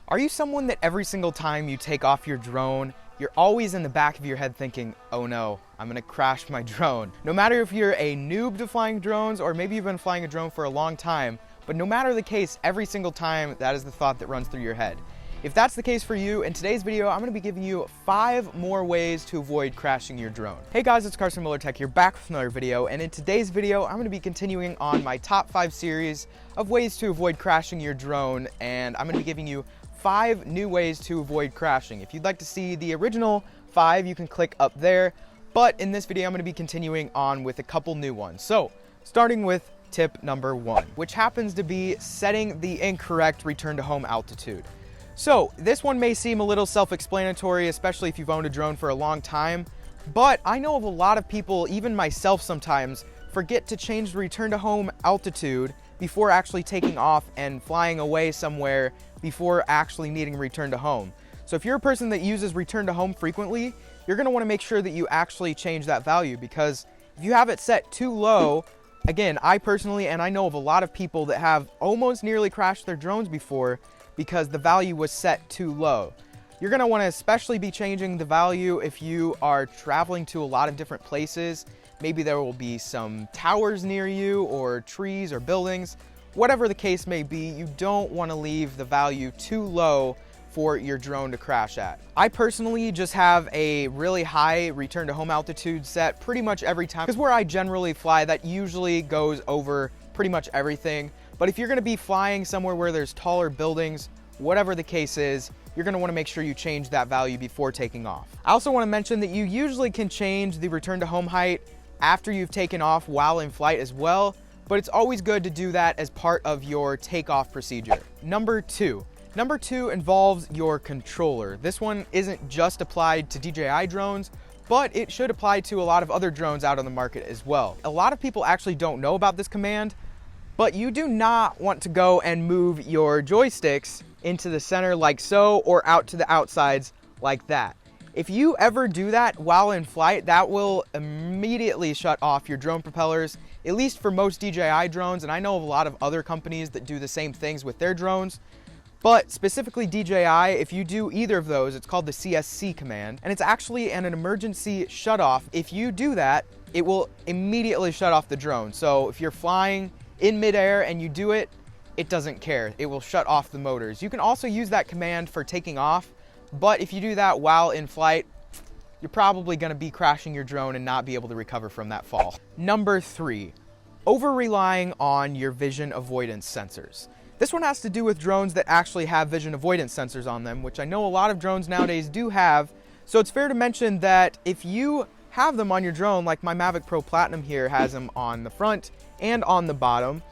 Are you someone that every single time you take off your drone, you're always in the back of your head thinking, oh no, I'm gonna crash my drone? No matter if you're a noob to flying drones or maybe you've been flying a drone for a long time, but no matter the case, every single time that is the thought that runs through your head. If that's the case for you, in today's video, I'm gonna be giving you 5 more ways to avoid crashing your drone. Hey guys, it's Carson Miller Tech here, back with another video, and in today's video, I'm gonna be continuing on my top 5 series of ways to avoid crashing your drone, and I'm gonna be giving you 5 new ways to avoid crashing. If you'd like to see the original 5, you can click up there, but in this video, I'm gonna be continuing on with a couple new ones. So, starting with tip number 1, which happens to be setting the incorrect return to home altitude. So this one may seem a little self-explanatory, especially if you've owned a drone for a long time, but I know of a lot of people, even myself sometimes, forget to change the return to home altitude before actually taking off and flying away somewhere before actually needing to return to home. So if you're a person that uses return to home frequently, you're gonna wanna make sure that you actually change that value, because if you have it set too low, again, I personally, and I know of a lot of people that have almost nearly crashed their drones before because the value was set too low. You're gonna wanna especially be changing the value if you are traveling to a lot of different places. Maybe there will be some towers near you or trees or buildings. Whatever the case may be, you don't wanna leave the value too low for your drone to crash at. I personally just have a really high return to home altitude set pretty much every time, because where I generally fly, that usually goes over pretty much everything. But if you're gonna be flying somewhere where there's taller buildings, whatever the case is, you're gonna wanna make sure you change that value before taking off. I also wanna mention that you usually can change the return to home height after you've taken off while in flight as well, but it's always good to do that as part of your takeoff procedure. Number 2 involves your controller. This one isn't just applied to DJI drones, but it should apply to a lot of other drones out on the market as well. A lot of people actually don't know about this command, but you do not want to go and move your joysticks into the center like so, or out to the outsides like that. If you ever do that while in flight, that will immediately shut off your drone propellers, at least for most DJI drones, and I know of a lot of other companies that do the same things with their drones. But specifically DJI, if you do either of those, it's called the CSC command, and it's actually an emergency shutoff. If you do that, it will immediately shut off the drone. So if you're flying in midair and you do it, it doesn't care. It will shut off the motors. You can also use that command for taking off, but if you do that while in flight, you're probably gonna be crashing your drone and not be able to recover from that fall. Number 3, over-relying on your vision avoidance sensors. This one has to do with drones that actually have vision avoidance sensors on them, which I know a lot of drones nowadays do have. So it's fair to mention that if you have them on your drone, like my Mavic Pro Platinum here has them on the front and on the bottom,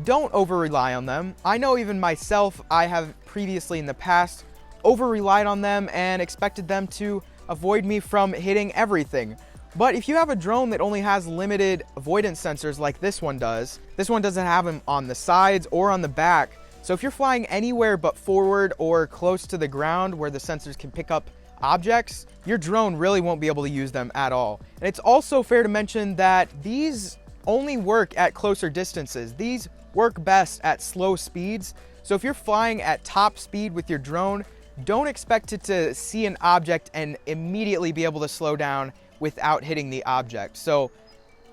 don't over-rely on them. I know even myself, I have previously in the past over-relied on them and expected them to avoid me from hitting everything. But if you have a drone that only has limited avoidance sensors like this one does, this one doesn't have them on the sides or on the back. So if you're flying anywhere but forward or close to the ground where the sensors can pick up objects, your drone really won't be able to use them at all. And it's also fair to mention that these only work at closer distances. These work best at slow speeds. So if you're flying at top speed with your drone, don't expect it to see an object and immediately be able to slow down without hitting the object. So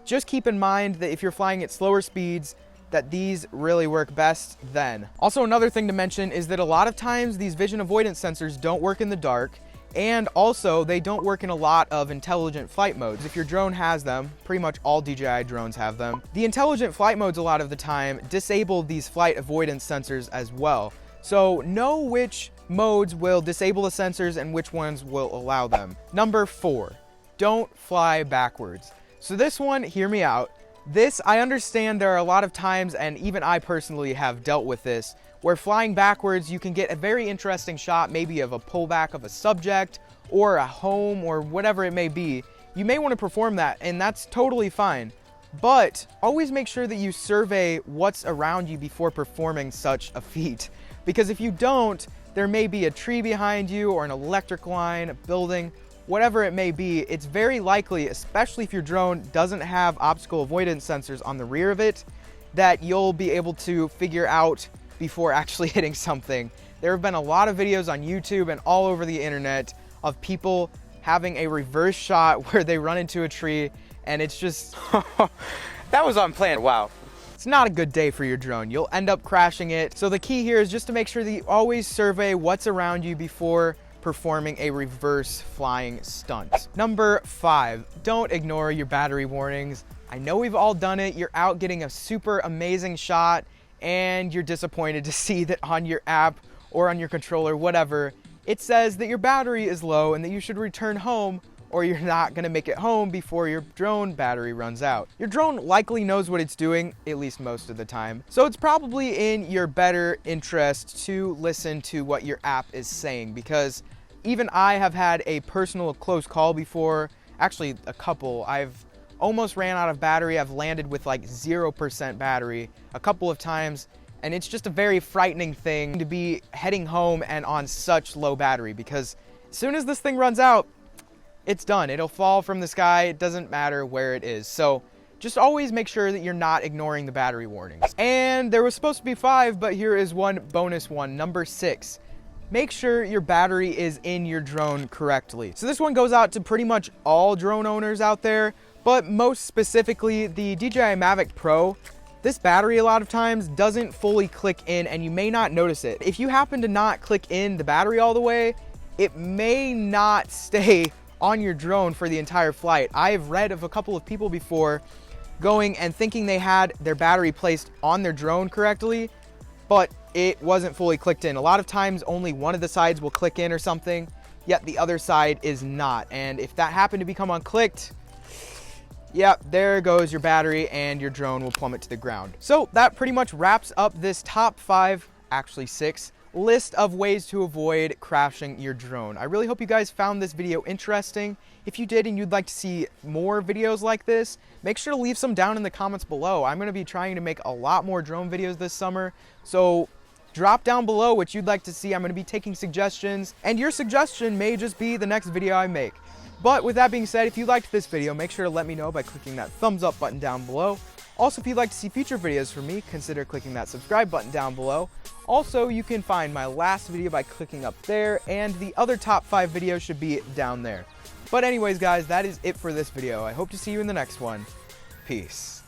just keep in mind that if you're flying at slower speeds, that these really work best then. Also, another thing to mention is that a lot of times these vision avoidance sensors don't work in the dark, and also they don't work in a lot of intelligent flight modes. If your drone has them, pretty much all DJI drones have them, the intelligent flight modes a lot of the time disable these flight avoidance sensors as well. So know which modes will disable the sensors and which ones will allow them. Number 4, don't fly backwards. So this one, hear me out. This, I understand there are a lot of times, and even I personally have dealt with this, where flying backwards, you can get a very interesting shot, maybe of a pullback of a subject or a home or whatever it may be. You may want to perform that, and that's totally fine. But always make sure that you survey what's around you before performing such a feat. Because if you don't, there may be a tree behind you or an electric line, a building, whatever it may be. It's very likely, especially if your drone doesn't have obstacle avoidance sensors on the rear of it, that you'll be able to figure out before actually hitting something There have been a lot of videos on YouTube and all over the internet of people having a reverse shot where they run into a tree, and it's just... That was unplanned, wow. It's not a good day for your drone. You'll end up crashing it. So the key here is just to make sure that you always survey what's around you before performing a reverse flying stunt. Number 5, don't ignore your battery warnings. I know we've all done it. You're out getting a super amazing shot and you're disappointed to see that on your app or on your controller, whatever, it says that your battery is low and that you should return home, or you're not gonna make it home before your drone battery runs out. Your drone likely knows what it's doing, at least most of the time. So it's probably in your better interest to listen to what your app is saying, because even I have had a personal close call before, actually a couple. I've almost ran out of battery. I've landed with like 0% battery a couple of times, and it's just a very frightening thing to be heading home and on such low battery, because as soon as this thing runs out, it's done. It'll fall from the sky. It doesn't matter where it is. So just always make sure that you're not ignoring the battery warnings. And there was supposed to be 5, but here is one bonus one. Number 6, make sure your battery is in your drone correctly. So this one goes out to pretty much all drone owners out there, but most specifically the DJI Mavic Pro. This battery a lot of times doesn't fully click in, and you may not notice it. If you happen to not click in the battery all the way, it may not stay on your drone for the entire flight. I've read of a couple of people before going and thinking they had their battery placed on their drone correctly, but it wasn't fully clicked in. A lot of times only one of the sides will click in or something, yet the other side is not. And if that happened to become unclicked, yep, there goes your battery and your drone will plummet to the ground. So that pretty much wraps up this top 5, actually 6, list of ways to avoid crashing your drone. I really hope you guys found this video interesting. If you did and you'd like to see more videos like this, make sure to leave some down in the comments below. I'm going to be trying to make a lot more drone videos this summer, so drop down below what you'd like to see. I'm going to be taking suggestions, and your suggestion may just be the next video I make. But with that being said, if you liked this video, make sure to let me know by clicking that thumbs up button down below. Also, if you'd like to see future videos from me, consider clicking that subscribe button down below. Also, you can find my last video by clicking up there, and the other top 5 videos should be down there. But anyways, guys, that is it for this video. I hope to see you in the next one. Peace.